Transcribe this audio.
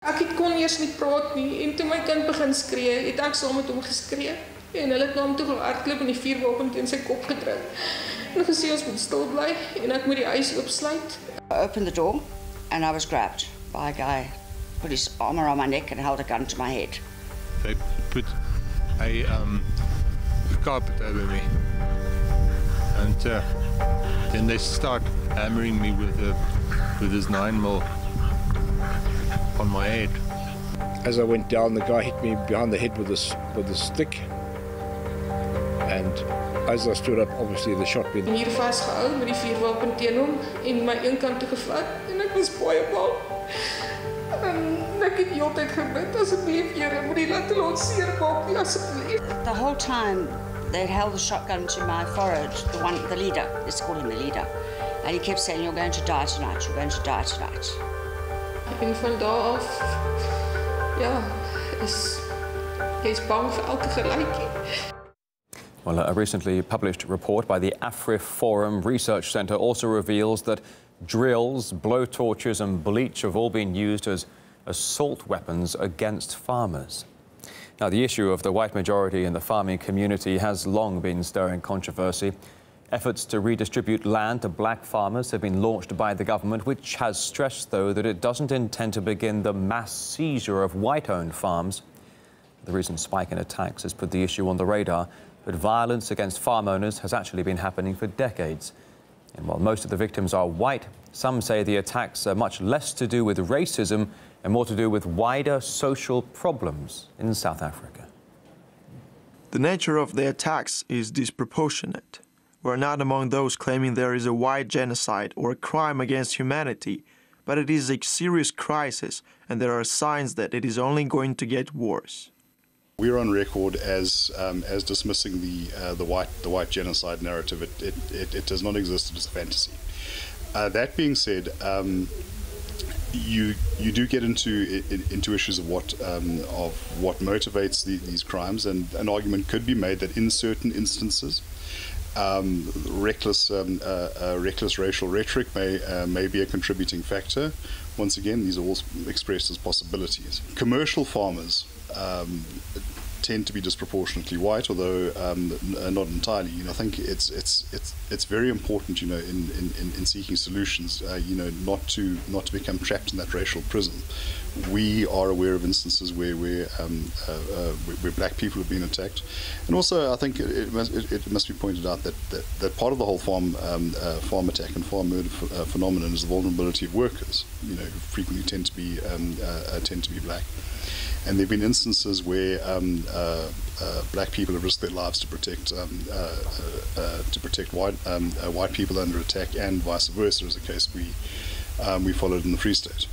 Ek kon eers nie praat nie en toe my kind begin skree, het ek saam met hom geskree en hulle het na hom toe gehardloop en die vuurwapen teen sy kop gedruk. En gesê ons moet stil bly en ek moet die huis oopsluit. I opened the door and I was grabbed by a guy, put his arm around my neck and held a gun to my head. They put a carpet over me and then they start hammering me with his 9mm on my head. As I went down, the guy hit me behind the head with a stick, and as I stood up, obviously the shot went. Hier vasgehou met die vuurwapen teen hom en my een kant toe gevat en ek was baie bang. En ek het die hele tyd gebid, asseblief Here, moenie laat hulle ons seermaak nie, asseblief. The whole time they held the shotgun to my forehead, the leader, let's call him the leader, and he kept saying, "You're going to die tonight, you're going to die tonight." En van daar af, ja, is bang vir elke geluidjie. Well, a recently published report by the AFRIF Forum Research Centre also reveals that drills, blowtorches and bleach have all been used as assault weapons against farmers. Now, the issue of the white majority in the farming community has long been stirring controversy. Efforts to redistribute land to black farmers have been launched by the government, which has stressed, though, that it doesn't intend to begin the mass seizure of white-owned farms. The recent spike in attacks has put the issue on the radar, but violence against farm owners has actually been happening for decades. And while most of the victims are white, some say the attacks are much less to do with racism and more to do with wider social problems in South Africa. The nature of the attacks is disproportionate. We're not among those claiming there is a white genocide or a crime against humanity, but it is a serious crisis, and there are signs that it is only going to get worse. We're on record as dismissing the white genocide narrative. It does not exist. It is a fantasy. That being said, you do get into issues of what motivates these crimes, and an argument could be made that in certain instances, reckless racial rhetoric may be a contributing factor. Once again, these are all expressed as possibilities. Commercial farmers tend to be disproportionately white, although not entirely. I think it's very important, in seeking solutions, not to become trapped in that racial prism. We are aware of instances where black people have been attacked, and also I think it must be pointed out that part of the whole farm attack and farm murder phenomenon is the vulnerability of workers, who frequently tend to be black. And there have been instances where black people have risked their lives to protect white people under attack, and vice versa, as a case we followed in the Free State.